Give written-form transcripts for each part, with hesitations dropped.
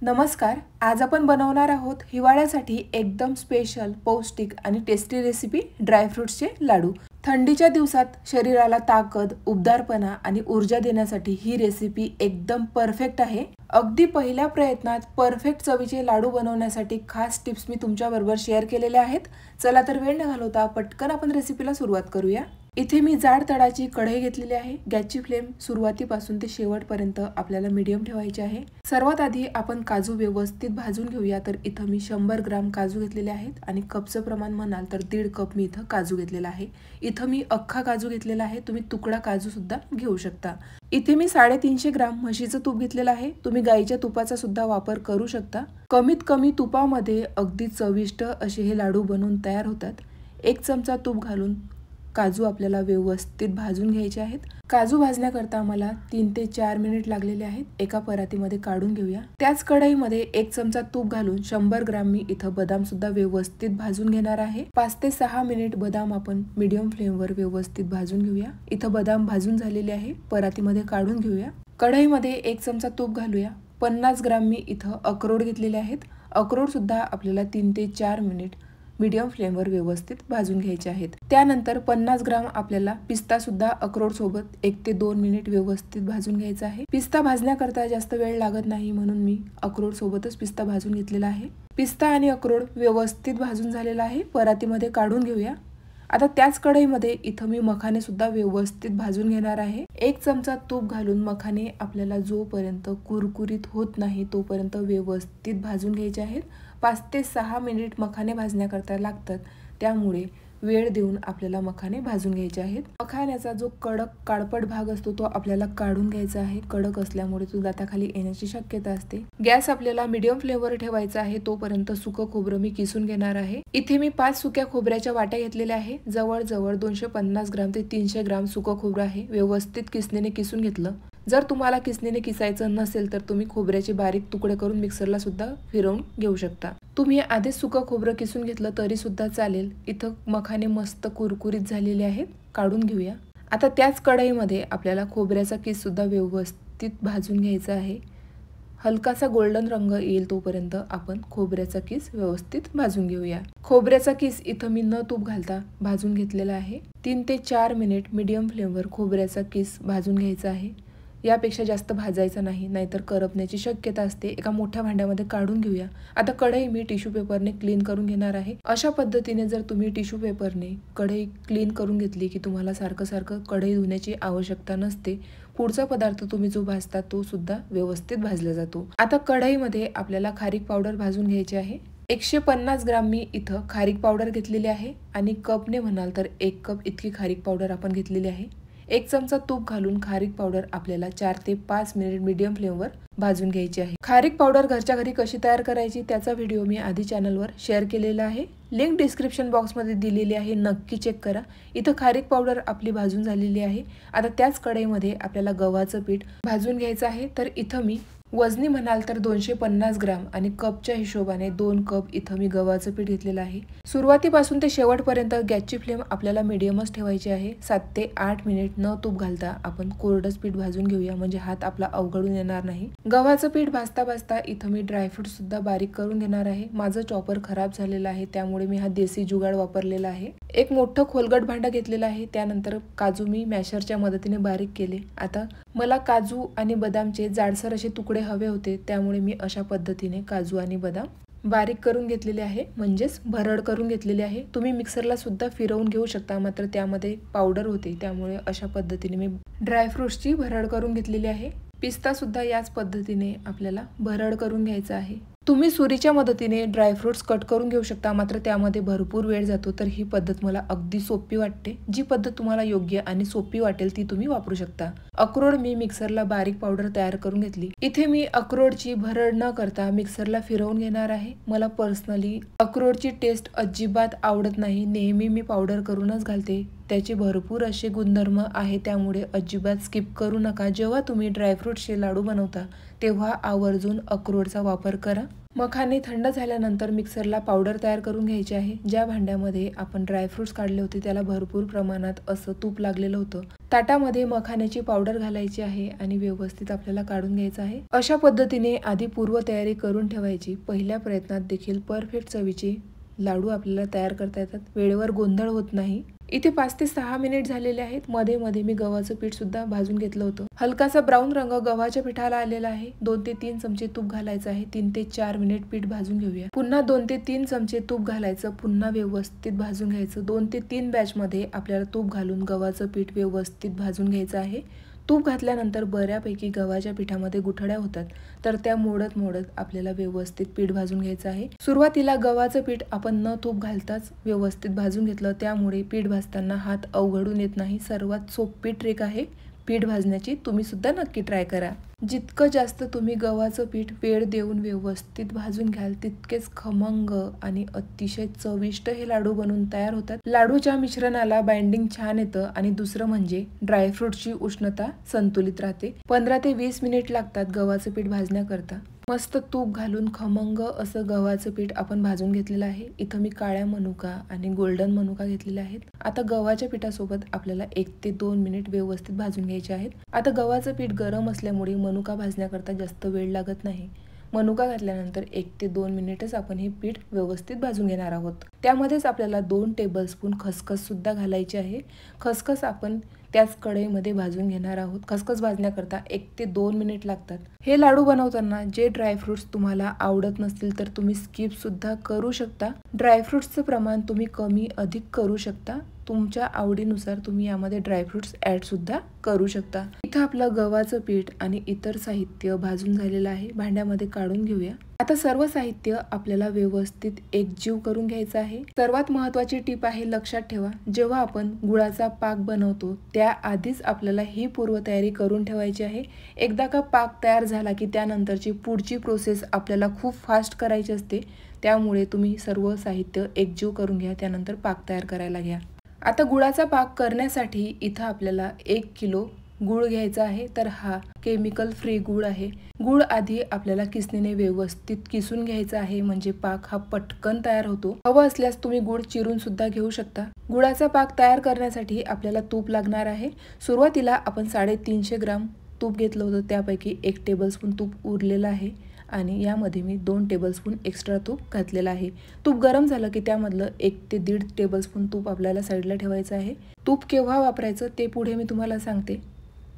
नमस्कार. आज आपण बनवणार आहोत हिवाळ्यासाठी एकदम स्पेशल, पौष्टिक आणि टेस्टी रेसिपी ड्रायफ्रुट्सचे लाडू. थंडीच्या दिवसात शरीराला ताकद, उबदारपणा आणि ऊर्जा देण्यासाठी ही रेसिपी एकदम परफेक्ट आहे. अगदी पहिल्या प्रयत्नात परफेक्ट चवीचे लाडू बनवण्यासाठी खास टिप्स मी तुमच्याबरोबर शेअर केलेल्या आहेत. चला तर वेळ न घालवता पटकन आपण रेसिपीला सुरुवात करूया. इथे मी जाड तळाची कढई घेतलेली आहे. गॅसची फ्लेम सुरुवातीपासून ते शेवटपर्यंत आपल्याला मीडियम ठेवायची आहे. सर्वात आधी आपण काजू व्यवस्थित भाजून घेऊया. तर इथं मी 100 ग्राम काजू घेतलेले आहेत आणि कपचं प्रमाण म्हणाल तर 1.5 कप मी इथं काजू घेतलेला आहे. इथं मी अख्खा काजू घेतलेला आहे. तुम्ही तुकडा काजू सुद्धा घेऊ शकता. इथे मी 350 ग्राम म्हशीचं तूप घेतलेलं आहे. तुम्ही गाईच्या तुपाचा सुद्धा वापर करू शकता. कमीत कमी तुपामध्ये अगदी चविष्ट असे हे लाडू बनवून तयार होतात. 1 चमचा तूप घालून काजू आपल्याला व्यवस्थित भाजून घ्यायचे आहेत. काजू भाजण्याकरता मला 3 ते 4 मिनिट लागलेले आहेत. एका परातीमध्ये काढून घेऊया. त्याच कढईमध्ये 1 चमचा तूप घालून 100 ग्राम मी इथं बदाम सुद्धा व्यवस्थित भाजून घेणार आहे. 5 ते 6 मिनिट बदाम आपण मीडियम फ्लेमवर व्यवस्थित भाजून घेऊया. इथं बदाम भाजून झालेले आहे. परातीमध्ये काढून घेऊया. कढईमध्ये 1 चमचा तूप घालूया. 50 ग्राम मी इथं अक्रोड घेतलेले आहेत. अक्रोड सुद्धा आपल्याला 3 ते 4 मिनिट मीडियम फ्लेमवर व्यवस्थित भाजून घ्यायचे आहेत. त्यानंतर 50 ग्राम आपल्याला पिस्ता सुद्धा अक्रोड सोबत 1 ते 2 मिनिट व्यवस्थित भाजून घ्यायचा आहे. पिस्ता भाजण्याकरता जास्त वेळ लागत नाही म्हणून मी अक्रोड सोबतच पिस्ता भाजून घेतलेला आहे. पिस्ता आणि अक्रोड व्यवस्थित भाजून झालेला आहे. परातीमध्ये काढून घेऊया. आता त्याच कढईमध्ये इथं मी मखाने सुद्धा व्यवस्थित भाजून घेणार आहे. 1 चमचा तूप घालून मखाने आपल्याला जोपर्यंत कुरकुरीत होत नाही तोपर्यंत व्यवस्थित भाजून घ्यायचे आहेत. 5 ते 6 मिनिट मखाने भाजण्याकरता लागतात. त्यामुळे वेळ देऊन आपल्याला मखाने भाजून घ्यायचे आहेत. मखाण्याचा जो कडक काळपट भाग असतो तो आपल्याला काढून घ्यायचा आहे. कडक असल्यामुळे तो दाताखाली येण्याची शक्यता असते. गॅस आपल्याला मीडियम फ्लेमवर ठेवायचा आहे. तोपर्यंत सुकं खोबरं मी किसून घेणार आहे. इथे मी 5 सुक्या खोबऱ्याच्या वाट्या घेतलेल्या आहे. जवळजवळ 250 ग्राम ते 300 ग्राम सुकं खोबरं आहे. व्यवस्थित किसणीने किसून घेतलं. जर तुम्हाला किसणीने किसायचं नसेल तर तुम्ही खोबऱ्याचे बारीक तुकडे करून मिक्सरला सुद्धा फिरवून घेऊ शकता. तुम्ही आधीच सुकं खोबरं किसून घेतलं तरी सुद्धा चालेल. इथं मखाने मस्त कुरकुरीत झालेले आहेत. काढून घेऊया. आता त्याच कढईमध्ये आपल्याला खोबऱ्याचा किस सुद्धा व्यवस्थित भाजून घ्यायचा आहे. हलकासा गोल्डन रंग येईल तोपर्यंत आपण खोबऱ्याचा किस व्यवस्थित भाजून घेऊया. खोबऱ्याचा किस इथं मी न तूप घालता भाजून घेतलेला आहे. 3 ते 4 मिनिट मीडियम फ्लेमवर खोबऱ्याचा किस भाजून घ्यायचा आहे. यापेक्षा जास्त भाजायचं नाही, नाहीतर करपण्याची शक्यता असते. एका मोठ्या भांड्यामध्ये काढून घेऊया. आता कढई मी टिश्यू पेपरने क्लीन करून घेणार आहे. अशा पद्धतीने जर तुम्ही टिश्यू पेपरने कढई क्लीन करून घेतली की तुम्हाला सारखं सारखं कढई धुण्याची आवश्यकता नसते. पुढचा पदार्थ तुम्ही जो भाजता तो सुद्धा व्यवस्थित भाजला जातो. आता कढईमध्ये आपल्याला खारीक पावडर भाजून घ्यायची आहे. 150 ग्राम मी इथं खारीक पावडर घेतलेली आहे आणि कपने म्हणाल तर 1 कप इतकी खारीक पावडर आपण घेतलेली आहे. 1 चमचा तूप घालून खारीक पावडर आपल्याला 4 ते 5 मिनिट मीडियम फ्लेमवर भाजून घ्यायची आहे. खारीक पावडर घरच्या घरी कशी तयार करायची त्याचा व्हिडिओ मी आधी चॅनलवर शेअर केलेला आहे. लिंक डिस्क्रिप्शन बॉक्समध्ये दिलेली आहे. नक्की चेक करा. इथं खारीक पावडर आपली भाजून झालेली आहे. आता त्याच कढईमध्ये आपल्याला गव्हाचं पीठ भाजून घ्यायचं आहे. तर इथं मी वजनी म्हणाल तर 250 ग्राम आणि कपच्या हिशोबाने 2 कप इथं मी गव्हाचं पीठ घेतलेलं आहे. सुरुवातीपासून ते शेवटपर्यंत गॅसची फ्लेम आपल्याला मीडियमच ठेवायची आहे. 7 ते 8 मिनिट न तूप घालता आपण कोरडंच पीठ भाजून घेऊया, म्हणजे हात आपला अवघडून येणार नाही. गव्हाचं पीठ भाजता भाजता इथं मी ड्रायफ्रूट सुद्धा बारीक करून घेणार आहे. माझं चॉपर खराब झालेलं आहे त्यामुळे मी हा देसी जुगाड वापरलेला आहे. एक मोठं खोलगट भांडं घेतलेलं आहे. त्यानंतर काजू मी मॅशरच्या मदतीने बारीक केले. आता मला काजू आणि बदामचे जाडसर असे तुकडे हवे होते, त्यामुळे मी अशा पद्धतीने काजू आणि बदाम बारीक करून घेतलेले आहे, म्हणजेच भरड करून घेतलेले आहे. तुम्ही मिक्सरला सुद्धा फिरवून घेऊ शकता, मात्र त्यामध्ये पावडर होते त्यामुळे अशा पद्धतीने मी ड्रायफ्रुट्सची भरड करून घेतलेली आहे. पिस्ता सुद्धा याच पद्धतीने आपल्याला भरड करून घ्यायचा आहे. तुम्ही सुरीच्या मदतीने ड्रायफ्रुट्स कट करून घेऊ शकता, मात्र त्यामध्ये भरपूर वेळ जातो. तर ही पद्धत मला अगदी सोपी वाटते. जी पद्धत तुम्हाला योग्य आणि सोपी वाटेल ती तुम्ही वापरू शकता. अक्रोड मी मिक्सरला बारीक पावडर तयार करून घेतली. इथे मी अक्रोडची भरड न करता मिक्सरला फिरवून घेणार आहे. मला पर्सनली अक्रोडची टेस्ट अजिबात आवडत नाही. नेहमी मी पावडर करूनच घालते. त्याचे भरपूर असे गुणधर्म आहे, त्यामुळे अजिबात स्किप करू नका. जेव्हा तुम्ही ड्रायफ्रुट्सचे लाडू बनवता तेव्हा आवर्जून अक्रोडचा वापर करा. मखाने थंड झाल्यानंतर मिक्सरला पावडर तयार करून घ्यायची आहे। ज्या भांड्यामध्ये आपण ड्रायफ्रुट्स काढले होते त्याला भरपूर प्रमाणात असं तूप लागलेलं होतं। ताटामध्ये मखाण्याची पावडर घालायची आहे आणि व्यवस्थित आपल्याला काढून घ्यायचं आहे। अशा पद्धतीने आधी पूर्वतयारी करून ठेवायची। पहिल्या प्रयत्नात देखील परफेक्ट चवीचे लाडू आपल्याला तयार करता येतात, वेळेवर गोंधळ होत नाही। इथे 5 ते 6 मिनिट झालेले आहेत। मध्ये मध्ये मी गव्हाचं पीठ सुद्धा भाजून घेतलं होतं। हलकासा ब्राऊन रंग गव्हाच्या पिठाला आलेला आहे। 2 ते 3 चमचे तूप घालायचं आहे। 3 ते 4 मिनिट पीठ भाजून घेऊया। पुन्हा 2 ते 3 चमचे तूप घालायचं, पुन्हा व्यवस्थित भाजून घ्यायचं। 2 ते 3 बॅच मध्ये आपल्याला तूप घालून गव्हाचं पीठ व्यवस्थित भाजून घ्यायचं आहे। तूप घातल्यानंतर बऱ्यापैकी गव्हाच्या पिठामध्ये गुठळ्या होतात, तर त्या मोडत मोडत आपल्याला व्यवस्थित पीठ भाजून घ्यायचं आहे। सुरुवातीला गव्हाचं पीठ आपण न तूप घालताच व्यवस्थित भाजून घेतलं, त्यामुळे पीठ भाजताना हात अवघडून येत नाही। सर्वात सोपी ट्रिक आहे पीठ भाजण्याची, तुम्ही सुद्धा नक्की ट्राय करा। जितकं जास्त तुम्ही गव्हाचं पीठ वेळ देऊन व्यवस्थित भाजून घ्याल तितकेच खमंग आणि अतिशय चविष्ट हे लाडू बनवून तयार होतात। लाडूच्या मिश्रणाला बाइंडिंग छान येतं आणि दुसरं म्हणजे ड्रायफ्रूटची उष्णता संतुलित राहते। 15 ते 20 मिनिट लागतात गव्हाचं पीठ भाजण्याकरता। मस्त तूप घालून खमंग असं गव्हाचं पीठ आपण भाजून घेतलेलं आहे। इथं मी काळ्या मनुका आणि गोल्डन मनुका घेतलेले आहेत। आता गव्हाच्या पिठासोबत आपल्याला 1 ते 2 मिनिट व्यवस्थित भाजून घ्यायचे आहेत। आता गव्हाचं पीठ गरम असल्यामुळे मनुका भाजण्याकरता जास्त वेळ लागत नाही। मनुका घातल्यानंतर 1 ते 2 मिनिटच आपण हे पीठ व्यवस्थित भाजून घेणार आहोत। त्यामध्येच आपल्याला 2 टेबलस्पून खसखस सुद्धा घालायची आहे। खसखस आपण त्याच कढईमध्ये भाजून घेणार आहोत। खसखस भाजण्याकरता 1 ते 2 मिनिट लागतात। हे लाडू बनवताना जे ड्रायफ्रुट्स तुम्हाला आवडत नसतील तर तुम्ही स्किप सुद्धा करू शकता। ड्रायफ्रुट्सचं प्रमाण तुम्ही कमी अधिक करू शकता। तुमच्या आवडीनुसार तुम्ही यामध्ये ड्रायफ्रुट्स ऍड सुद्धा करू शकता। इथं आपलं गव्हाचं पीठ आणि इतर साहित्य भाजून झालेलं आहे, भांड्यामध्ये काढून घेऊया। आता सर्व साहित्य आपल्याला व्यवस्थित एकजीव करून घ्यायचं आहे। सर्वात महत्त्वाची टीप आहे, लक्षात ठेवा, जेव्हा आपण गुळाचा पाक बनवतो त्याआधीच आपल्याला ही पूर्वतयारी करून ठेवायची आहे। एकदा का पाक तयार झाला की त्यानंतरची पुढची प्रोसेस आपल्याला खूप फास्ट करायची असते, त्यामुळे तुम्ही सर्व साहित्य एकजीव करून घ्या, त्यानंतर पाक तयार करायला घ्या। आता गुळाचा पाक करण्यासाठी इथं आपल्याला 1 किलो गुळ घ्यायचा आहे, तर हा केमिकल फ्री गुळ आहे। गुळ आधी आपल्याला किसणीने व्यवस्थित किसून घ्यायचा आहे, म्हणजे पाक हा पटकन तयार होतो। हवं असल्यास तुम्ही गुळ चिरून सुद्धा घेऊ शकता। गुळाचा पाक तयार करण्यासाठी आपल्याला तूप लागणार आहे। सुरुवातीला आपण 350 ग्राम तूप घेतलं होतं, त्यापैकी 1 टेबलस्पून तूप उरलेलं आहे आणि यामध्ये मी 2 टेबलस्पून एक्स्ट्रा तूप घातलेलं आहे। तूप गरम झालं की त्यामधलं 1 ते 1.5 टेबलस्पून तूप आपल्याला साईडला ठेवायचं आहे। तूप केव्हा वापरायचं ते पुढे मी तुम्हाला सांगते।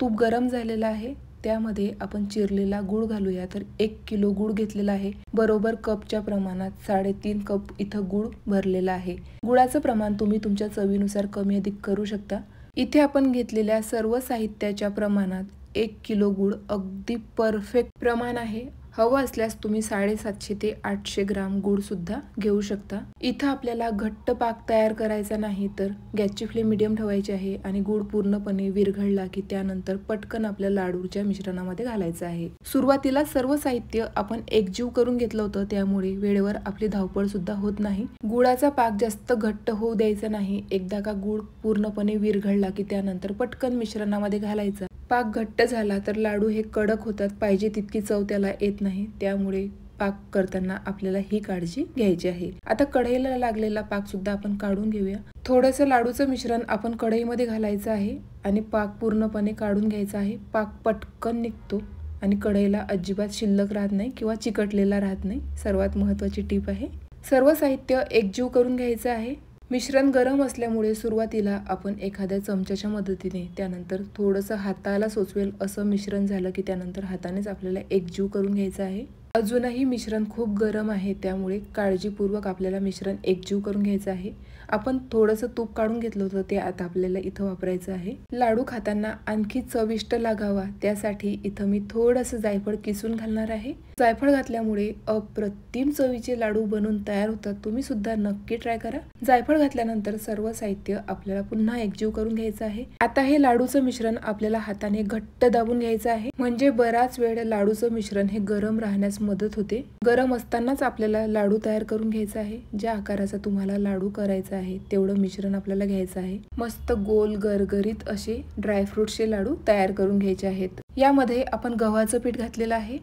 तूप गरम झालेलं आहे, त्यामध्ये आपण चिरलेला गूळ घालूया। तर 1 किलो गूळ घेतलेला आहे, बरोबर कपच्या प्रमाणात 3.5 कप इथं गूळ भरलेला आहे। गुळाचं प्रमाण तुम्ही तुमच्या चवीनुसार कमी अधिक करू शकता। इथे आपण घेतलेल्या सर्व साहित्याच्या प्रमाणात 1 किलो गूळ अगदी परफेक्ट प्रमाण आहे। हवं असल्यास तुम्ही 750 ते 800 ग्राम गूळ सुद्धा घेऊ शकता। इथं आपल्याला घट्ट पाक तयार करायचा नाही, तर गॅसची फ्लेम मीडियम ठेवायची आहे आणि गूळ पूर्णपणे विरघळला की त्यानंतर पटकन आपल्या लाडूच्या मिश्रणामध्ये घालायचं आहे। सुरुवातीला सर्व साहित्य आपण एकजीव करून घेतलं होतं, त्यामुळे वेळेवर आपली धावपळ सुद्धा होत नाही। गुळाचा पाक जास्त घट्ट होऊ द्यायचा नाही। एकदा का गूळ पूर्णपणे विरघळला की त्यानंतर पटकन मिश्रणामध्ये घालायचा। पाक घट्ट झाला तर लाडू हे कडक होतात, पाहिजे तितकी चव त्याला येत नाही, त्यामुळे पाक करताना आपल्याला ही काळजी घ्यायची आहे। आता कढईला लागलेला पाक सुद्धा आपण काढून घेऊया। थोडंसं लाडूचं मिश्रण आपण कढईमध्ये घालायचं आहे आणि पाक पूर्णपणे काढून घ्यायचा आहे। पाक पटकन निघतो आणि कढईला अजिबात शिल्लक राहत नाही किंवा चिकटलेला राहत नाही, सर्वात महत्त्वाची टीप आहे। सर्व साहित्य एकजीव करून घ्यायचं आहे। मिश्रण गरम असल्यामुळे सुरुवातीला आपण एखाद्या चमच्याच्या मदतीने, त्यानंतर थोडंसं हाताला सोचवेल असं मिश्रण झालं की त्यानंतर हातानेच आपल्याला एकजीव करून घ्यायचं आहे। अजूनही मिश्रण खूप गरम आहे, त्यामुळे काळजीपूर्वक आपल्याला मिश्रण एकजीव करून घ्यायचं आहे। आपण थोडंसं तूप काढून घेतलं होतं, ते आता आपल्याला इथं वापरायचं आहे। लाडू खाताना आणखी चविष्ट लागावा त्यासाठी इथं मी थोडंसं जायफळ किसून घालणार आहे। जायफळ घातल्यामुळे अप्रतिम चवीचे लाडू बनून तयार होतात, तुम्ही सुद्धा नक्की ट्राय करा। जायफळ घातल्यानंतर सर्व साहित्य आपल्याला पुन्हा एकजीव करून घ्यायचं आहे। आता हे लाडूचं मिश्रण आपल्याला हाताने घट्ट दाबून घ्यायचं आहे, म्हणजे बराच वेळ लाडूचं मिश्रण हे गरम राहण्यास मदत होते। गरम असतानाच आपल्याला लाडू तयार करून घ्यायचा आहे। ज्या आकाराचा तुम्हाला लाडू करायचा आहे तेवढं मिश्रण आपल्याला घ्यायचं आहे। मस्त गोल गरगरीत असे ड्रायफ्रुट्सचे लाडू तयार करून घ्यायचे आहेत। यामध्ये आपण गव्हाचं पीठ घातलेलं आहे,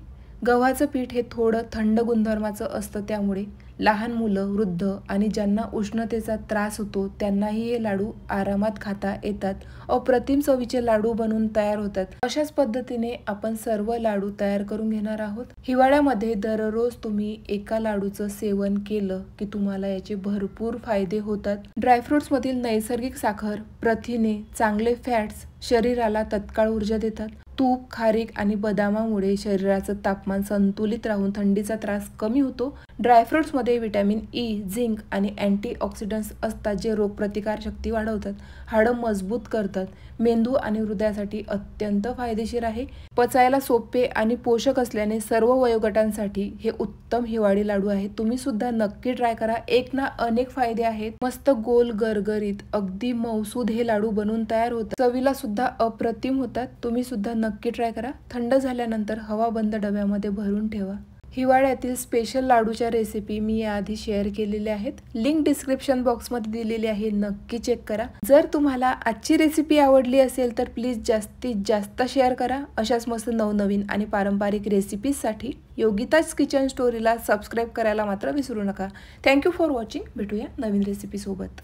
गव्हाचं पीठ हे थोडं थंड गुणधर्माचं असतं, त्यामुळे लहान मुलं, वृद्ध आणि ज्यांना उष्णतेचा त्रास होतो त्यांनाही हे लाडू आरामात खाता येतात. अप्रतिम चवीचे लाडू बनवून तयार होतात. अशाच पद्धतीने आपण सर्व लाडू तयार करून घेणार आहोत. हिवाळ्यामध्ये दररोज तुम्ही एका लाडूचं सेवन केलं की तुम्हाला याचे भरपूर फायदे होतात. ड्रायफ्रुट्स मधील नैसर्गिक साखर, प्रथिने, चांगले फॅट्स शरीराला तत्काळ ऊर्जा देतात. तूप, खारीक आणि बदामामुळे शरीराचं तापमान संतुलित राहून थंडीचा त्रास कमी होतो. ड्रायफ्रुट्समध्ये व्हिटॅमिन ई, झिंक आणि अँटीऑक्सिडंट्स असतात, जे रोगप्रतिकार शक्ती वाढवतात, हाडं मजबूत करतात, मेंदू आणि हृदयासाठी अत्यंत फायदेशीर आहे. पचायला सोपे आणि पोषक असल्याने सर्व वयोगटांसाठी हे उत्तम हिवाळी लाडू आहेत. तुम्ही सुद्धा नक्की ट्राय करा. एक ना अनेक फायदे आहेत. मस्त गोल, गरगरीत, अगदी मऊसूद हे लाडू बनवून तयार होतात. चवीला सुद्धा अप्रतिम होतात. तुम्ही सुद्धा नक्की ट्राय करा. थंड झाल्यानंतर हवाबंद डब्यामध्ये भरून ठेवा. हिवाळ्यातील स्पेशल लाडूच्या रेसिपी मी याआधी शेअर केलेल्या आहेत. लिंक डिस्क्रिप्शन बॉक्समध्ये दिलेली आहे, नक्की चेक करा. जर तुम्हाला आजची रेसिपी आवडली असेल तर प्लीज जास्तीत जास्त शेअर करा. अशाच मस्त नवनवीन आणि पारंपरिक रेसिपीजसाठी योगिताज किचन स्टोरीला सबस्क्राईब करायला मात्र विसरू नका. Thank you for watching. भेटूया नवीन रेसिपी सोबत.